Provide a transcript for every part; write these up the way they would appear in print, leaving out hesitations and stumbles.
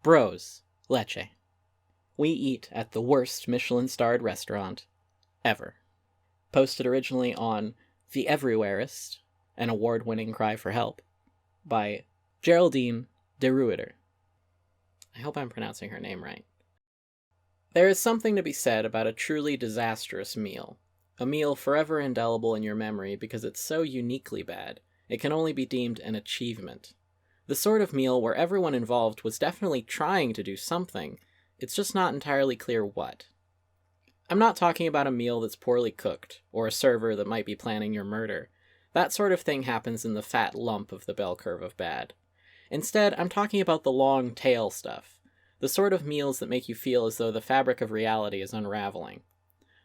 Bros, Lecce. We eat at the worst Michelin-starred restaurant ever. Posted originally on the Everywhereist, an award-winning cry for help, by Geraldine de Ruiter. I hope I'm pronouncing her name right. There is something to be said about a truly disastrous meal. A meal forever indelible in your memory because it's so uniquely bad, it can only be deemed an achievement. The sort of meal where everyone involved was definitely trying to do something, it's just not entirely clear what. I'm not talking about a meal that's poorly cooked, or a server that might be planning your murder. That sort of thing happens in the fat lump of the bell curve of bad. Instead, I'm talking about the long tail stuff. The sort of meals that make you feel as though the fabric of reality is unraveling.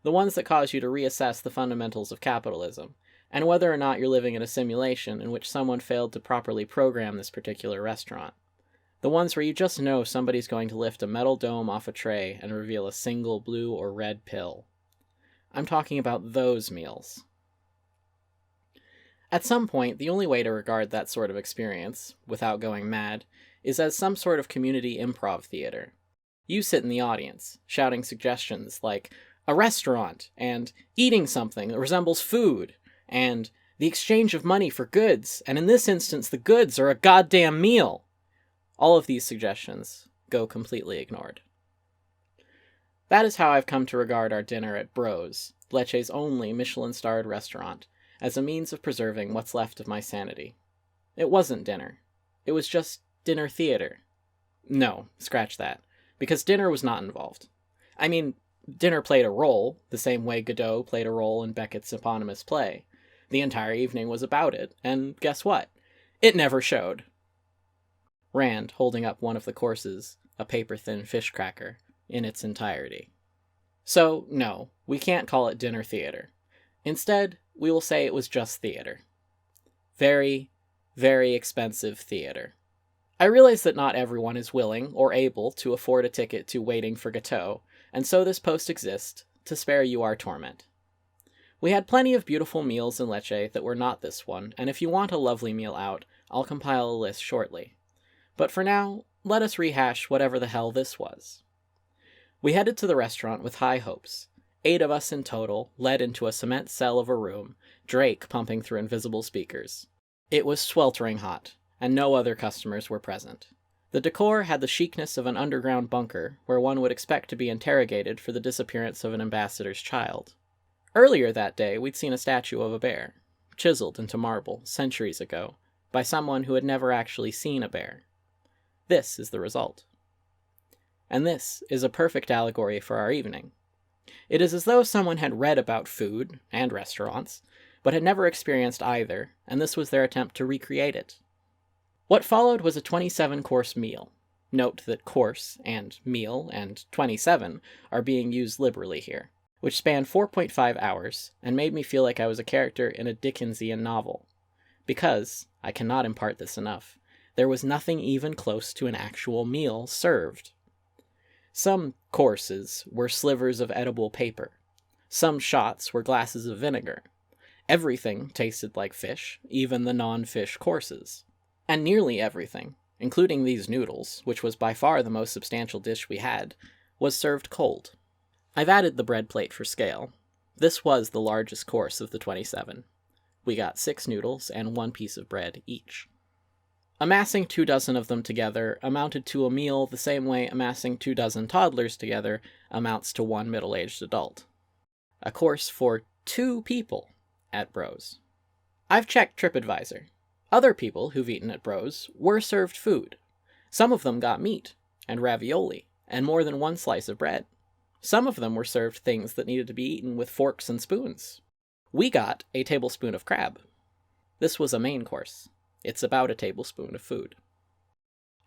The ones that cause you to reassess the fundamentals of capitalism, and whether or not you're living in a simulation in which someone failed to properly program this particular restaurant. The ones where you just know somebody's going to lift a metal dome off a tray and reveal a single blue or red pill. I'm talking about those meals. At some point, the only way to regard that sort of experience, without going mad, is as some sort of community improv theater. You sit in the audience, shouting suggestions like, a restaurant, and eating something that resembles food, and the exchange of money for goods, and in this instance the goods are a goddamn meal. All of these suggestions go completely ignored. That is how I've come to regard our dinner at Bros, Lecce's only Michelin-starred restaurant, as a means of preserving what's left of my sanity. It wasn't dinner. It was just dinner theater. No, scratch that, because dinner was not involved. I mean, dinner played a role, the same way Godot played a role in Beckett's eponymous play. The entire evening was about it, and guess what? It never showed. Rand holding up one of the courses, a paper-thin fish cracker, in its entirety. So, no, we can't call it dinner theater. Instead, we will say it was just theater. Very, very expensive theater. I realize that not everyone is willing or able to afford a ticket to Waiting for Godot, and so this post exists to spare you our torment. We had plenty of beautiful meals in Lecce that were not this one, and if you want a lovely meal out, I'll compile a list shortly. But for now, let us rehash whatever the hell this was. We headed to the restaurant with high hopes. 8 of us in total, led into a cement cell of a room, Drake pumping through invisible speakers. It was sweltering hot, and no other customers were present. The decor had the chicness of an underground bunker, where one would expect to be interrogated for the disappearance of an ambassador's child. Earlier that day, we'd seen a statue of a bear, chiseled into marble, centuries ago, by someone who had never actually seen a bear. This is the result. And this is a perfect allegory for our evening. It is as though someone had read about food, and restaurants, but had never experienced either, and this was their attempt to recreate it. What followed was a 27-course meal. Note that course, and meal, and 27 are being used liberally here, which spanned 4.5 hours, and made me feel like I was a character in a Dickensian novel. Because, I cannot impart this enough, there was nothing even close to an actual meal served. Some courses were slivers of edible paper. Some shots were glasses of vinegar. Everything tasted like fish, even the non-fish courses. And nearly everything, including these noodles, which was by far the most substantial dish we had, was served cold. I've added the bread plate for scale. This was the largest course of the 27. We got 6 noodles and 1 piece of bread each. Amassing 2 dozen of them together amounted to a meal the same way amassing 2 dozen toddlers together amounts to 1 middle-aged adult. A course for 2 people at Bros. I've checked TripAdvisor. Other people who've eaten at Bros were served food. Some of them got meat, and ravioli, and more than 1 slice of bread. Some of them were served things that needed to be eaten with forks and spoons. We got a tablespoon of crab. This was a main course. It's about a tablespoon of food.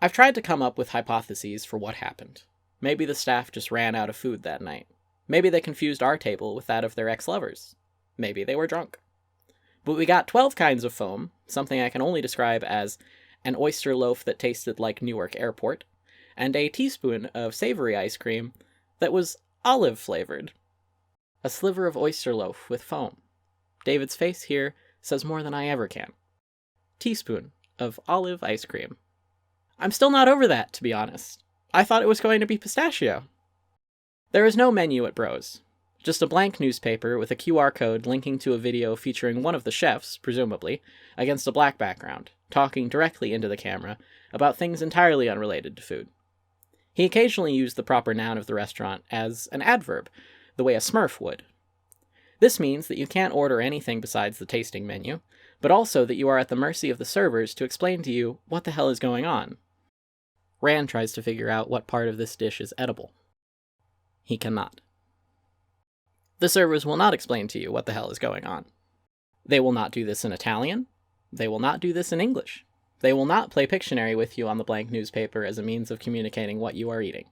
I've tried to come up with hypotheses for what happened. Maybe the staff just ran out of food that night. Maybe they confused our table with that of their ex-lovers. Maybe they were drunk. But we got 12 kinds of foam, something I can only describe as an oyster loaf that tasted like Newark Airport, and a teaspoon of savory ice cream that was olive-flavored. A sliver of oyster loaf with foam. David's face here says more than I ever can. Teaspoon of olive ice cream. I'm still not over that, to be honest. I thought it was going to be pistachio. There is no menu at Bros. Just a blank newspaper with a QR code linking to a video featuring one of the chefs, presumably, against a black background, talking directly into the camera about things entirely unrelated to food. He occasionally used the proper noun of the restaurant as an adverb, the way a Smurf would. This means that you can't order anything besides the tasting menu, but also that you are at the mercy of the servers to explain to you what the hell is going on. Rand tries to figure out what part of this dish is edible. He cannot. The servers will not explain to you what the hell is going on. They will not do this in Italian. They will not do this in English. They will not play Pictionary with you on the blank newspaper as a means of communicating what you are eating.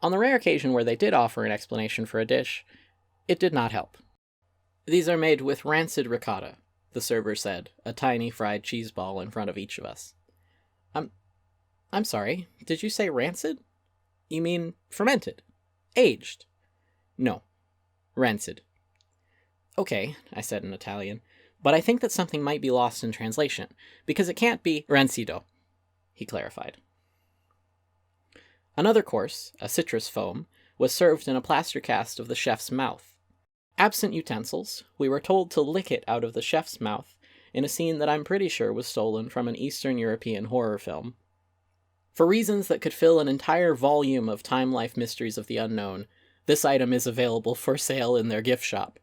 On the rare occasion where they did offer an explanation for a dish, it did not help. These are made with rancid ricotta, the server said, a tiny fried cheese ball in front of each of us. I'm sorry, did you say rancid? You mean fermented? Aged? No. Rancid. Okay, I said in Italian, but I think that something might be lost in translation, because it can't be rancido, he clarified. Another course, a citrus foam, was served in a plaster cast of the chef's mouth. Absent utensils, we were told to lick it out of the chef's mouth in a scene that I'm pretty sure was stolen from an Eastern European horror film. For reasons that could fill an entire volume of Time Life Mysteries of the Unknown, this item is available for sale in their gift shop,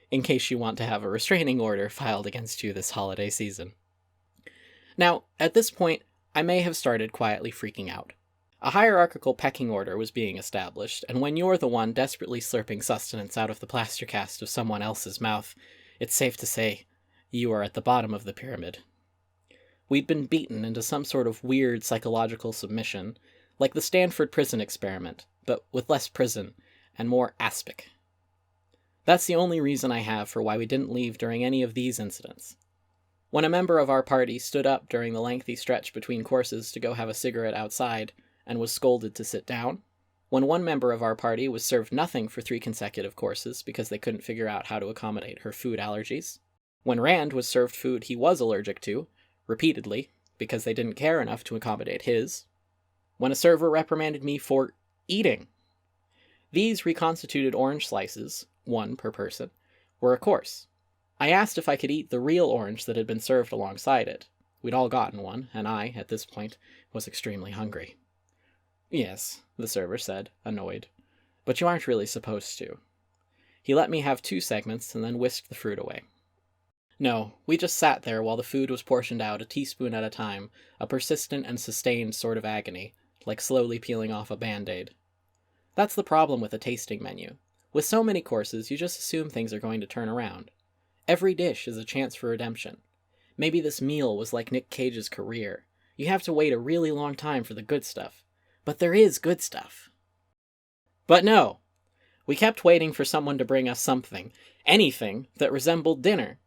in case you want to have a restraining order filed against you this holiday season. Now, at this point, I may have started quietly freaking out. A hierarchical pecking order was being established, and when you're the one desperately slurping sustenance out of the plaster cast of someone else's mouth, it's safe to say you are at the bottom of the pyramid. We'd been beaten into some sort of weird psychological submission, like the Stanford prison experiment, but with less prison and more aspic. That's the only reason I have for why we didn't leave during any of these incidents. When a member of our party stood up during the lengthy stretch between courses to go have a cigarette outside and was scolded to sit down, when one member of our party was served nothing for 3 consecutive courses because they couldn't figure out how to accommodate her food allergies, when Rand was served food he was allergic to, repeatedly, because they didn't care enough to accommodate his, when a server reprimanded me for eating. These reconstituted orange slices, 1 per person, were a course. I asked if I could eat the real orange that had been served alongside it. We'd all gotten one, and I, at this point, was extremely hungry. Yes, the server said, annoyed, but you aren't really supposed to. He let me have 2 segments and then whisked the fruit away. No, we just sat there while the food was portioned out a teaspoon at a time, a persistent and sustained sort of agony, like slowly peeling off a Band-Aid. That's the problem with a tasting menu. With so many courses, you just assume things are going to turn around. Every dish is a chance for redemption. Maybe this meal was like Nick Cage's career. You have to wait a really long time for the good stuff. But there is good stuff. But no! We kept waiting for someone to bring us something, anything, that resembled dinner,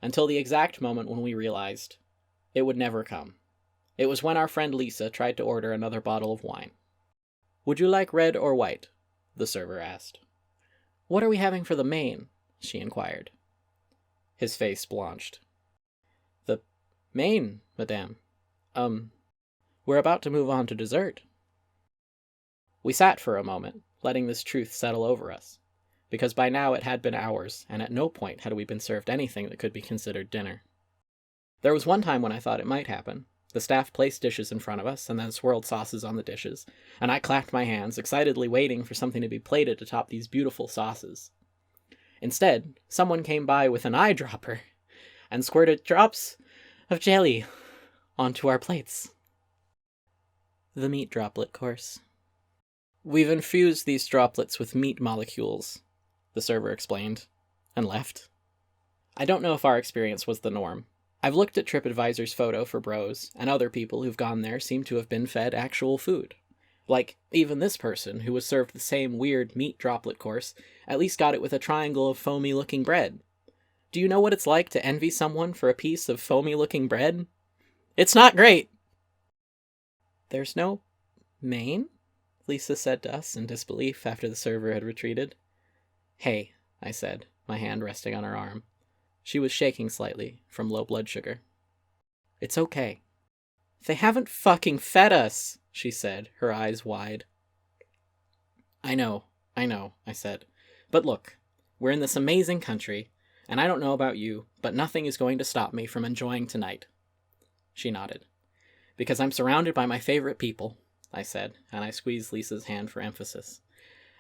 until the exact moment when we realized it would never come. It was when our friend Lisa tried to order another bottle of wine. Would you like red or white? The server asked. What are we having for the main? She inquired. His face blanched. The main, madame. We're about to move on to dessert. We sat for a moment, letting this truth settle over us, because by now it had been hours, and at no point had we been served anything that could be considered dinner. There was one time when I thought it might happen. The staff placed dishes in front of us, and then swirled sauces on the dishes, and I clapped my hands, excitedly waiting for something to be plated to top these beautiful sauces. Instead, someone came by with an eyedropper, and squirted drops of jelly onto our plates. The meat droplet course. We've infused these droplets with meat molecules, the server explained, and left. I don't know if our experience was the norm. I've looked at TripAdvisor's photo for Bros, and other people who've gone there seem to have been fed actual food. Like, even this person, who was served the same weird meat droplet course, at least got it with a triangle of foamy-looking bread. Do you know what it's like to envy someone for a piece of foamy-looking bread? It's not great! There's no main? Lisa said to us in disbelief after the server had retreated. Hey, I said, my hand resting on her arm. She was shaking slightly from low blood sugar. It's okay. They haven't fucking fed us, she said, her eyes wide. I know, I said. But look, we're in this amazing country, and I don't know about you, but nothing is going to stop me from enjoying tonight. She nodded. Because I'm surrounded by my favorite people, I said, and I squeezed Lisa's hand for emphasis.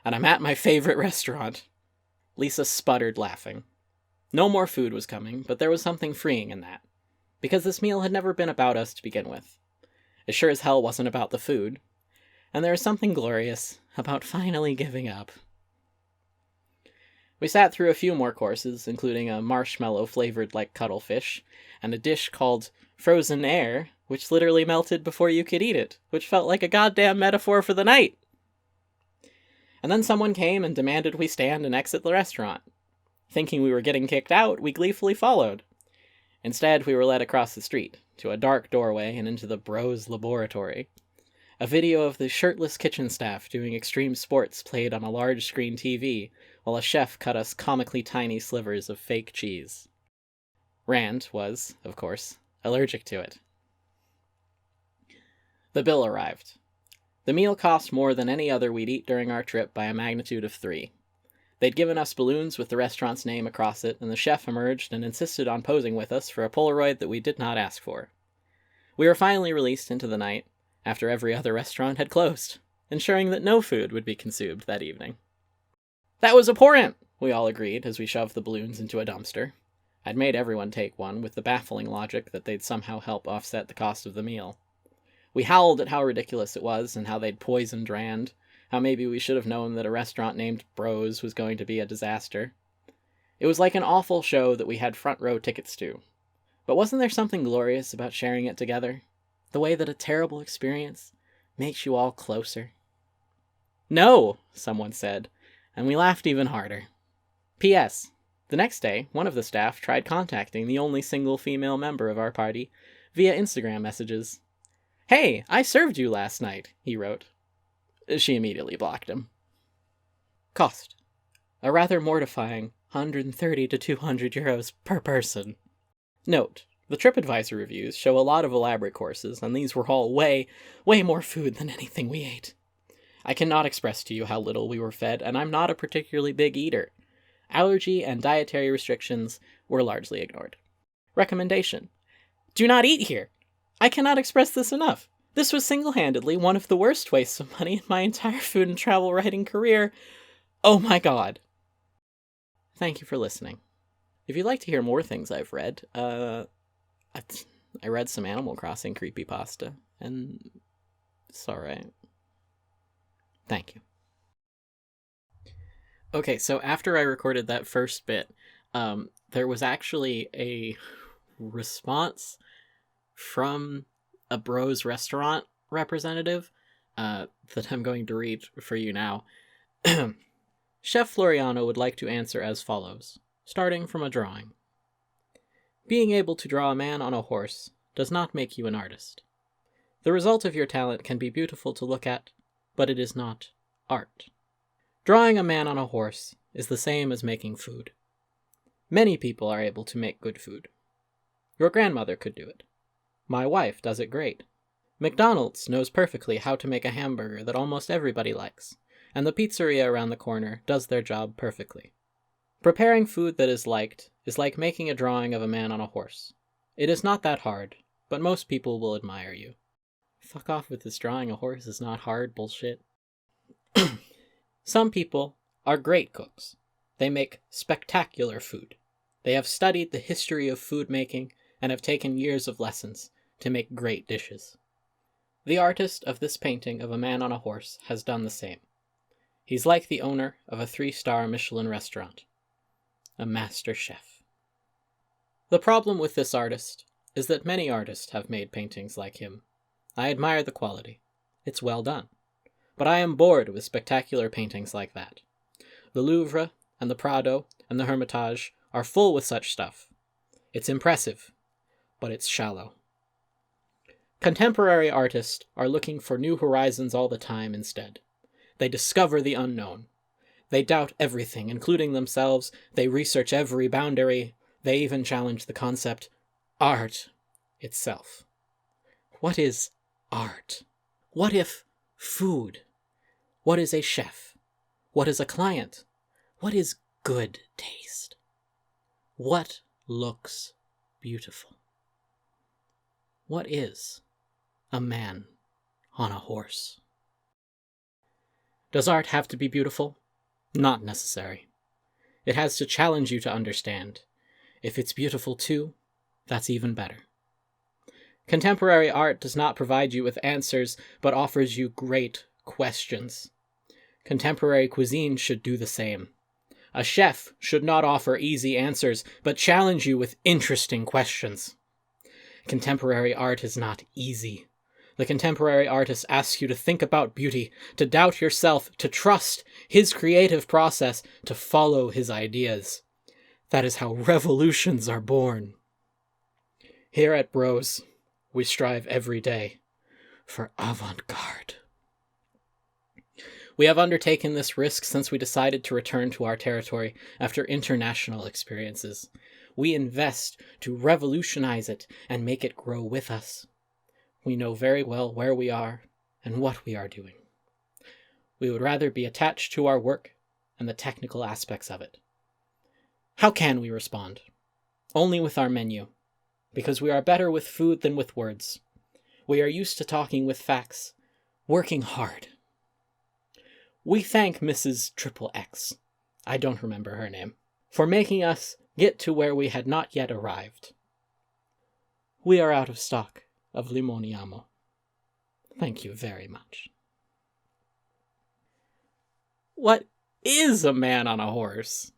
And I'm at my favorite restaurant. Lisa sputtered, laughing. No more food was coming, but there was something freeing in that. Because this meal had never been about us to begin with. It sure as hell wasn't about the food. And there was something glorious about finally giving up. We sat through a few more courses, including a marshmallow flavored like cuttlefish, and a dish called frozen air, which literally melted before you could eat it, which felt like a goddamn metaphor for the night. And then someone came and demanded we stand and exit the restaurant. Thinking we were getting kicked out, we gleefully followed. Instead, we were led across the street, to a dark doorway and into the Bros Laboratory. A video of the shirtless kitchen staff doing extreme sports played on a large screen TV, while a chef cut us comically tiny slivers of fake cheese. Rand was, of course, allergic to it. The bill arrived. The meal cost more than any other we'd eat during our trip by a magnitude of 3. They'd given us balloons with the restaurant's name across it, and the chef emerged and insisted on posing with us for a Polaroid that we did not ask for. We were finally released into the night, after every other restaurant had closed, ensuring that no food would be consumed that evening. That was abhorrent, we all agreed as we shoved the balloons into a dumpster. I'd made everyone take one, with the baffling logic that they'd somehow help offset the cost of the meal. We howled at how ridiculous it was, and how they'd poisoned Rand, how maybe we should have known that a restaurant named Bros was going to be a disaster. It was like an awful show that we had front row tickets to. But wasn't there something glorious about sharing it together? The way that a terrible experience makes you all closer. No, someone said, and we laughed even harder. P.S. The next day, one of the staff tried contacting the only single female member of our party via Instagram messages. Hey, I served you last night, he wrote. She immediately blocked him. Cost. A rather mortifying 130 to 200 euros per person. Note, the TripAdvisor reviews show a lot of elaborate courses, and these were all way more food than anything we ate. I cannot express to you how little we were fed, and I'm not a particularly big eater. Allergy and dietary restrictions were largely ignored. Recommendation. Do not eat here! I cannot express this enough. This was single-handedly one of the worst wastes of money in my entire food and travel writing career. Oh my god. Thank you for listening. If you'd like to hear more things I've read, I read some Animal Crossing creepypasta, and it's alright. Thank you. Okay, so after I recorded that first bit, there was actually a response from a Bros restaurant representative that I'm going to read for you now. Chef Floriano would like to answer as follows, starting from a drawing. Being able to draw a man on a horse does not make you an artist. The result of your talent can be beautiful to look at, but it is not art. Drawing a man on a horse is the same as making food. Many people are able to make good food. Your grandmother could do it. My wife does it great. McDonald's knows perfectly how to make a hamburger that almost everybody likes, and the pizzeria around the corner does their job perfectly. Preparing food that is liked is like making a drawing of a man on a horse. It is not that hard, but most people will admire you. Fuck off with this drawing a horse is not hard bullshit. Some people are great cooks. They make spectacular food. They have studied the history of food making and have taken years of lessons to make great dishes. The artist of this painting of a man on a horse has done the same. He's like the owner of a 3-star Michelin restaurant. A master chef. The problem with this artist is that many artists have made paintings like him. I admire the quality. It's well done. But I am bored with spectacular paintings like that. The Louvre and the Prado and the Hermitage are full with such stuff. It's impressive, but it's shallow. Contemporary artists are looking for new horizons all the time instead. They discover the unknown. They doubt everything, including themselves. They research every boundary. They even challenge the concept, art itself. What is art? What if food? What is a chef? What is a client? What is good taste? What looks beautiful? What is a man on a horse? Does art have to be beautiful? Not necessary. It has to challenge you to understand. If it's beautiful too, that's even better. Contemporary art does not provide you with answers, but offers you great questions. Contemporary cuisine should do the same. A chef should not offer easy answers, but challenge you with interesting questions. Contemporary art is not easy. The contemporary artist asks you to think about beauty, to doubt yourself, to trust his creative process, to follow his ideas. That is how revolutions are born. Here at Bros, we strive every day for avant-garde. We have undertaken this risk since we decided to return to our territory after international experiences. We invest to revolutionize it and make it grow with us. We know very well where we are and what we are doing. We would rather be attached to our work and the technical aspects of it. How can we respond? Only with our menu, because we are better with food than with words. We are used to talking with facts, working hard. We thank Mrs. XXX, I don't remember her name, for making us get to where we had not yet arrived. We are out of stock of limoniamo. Thank you very much. What is a man on a horse?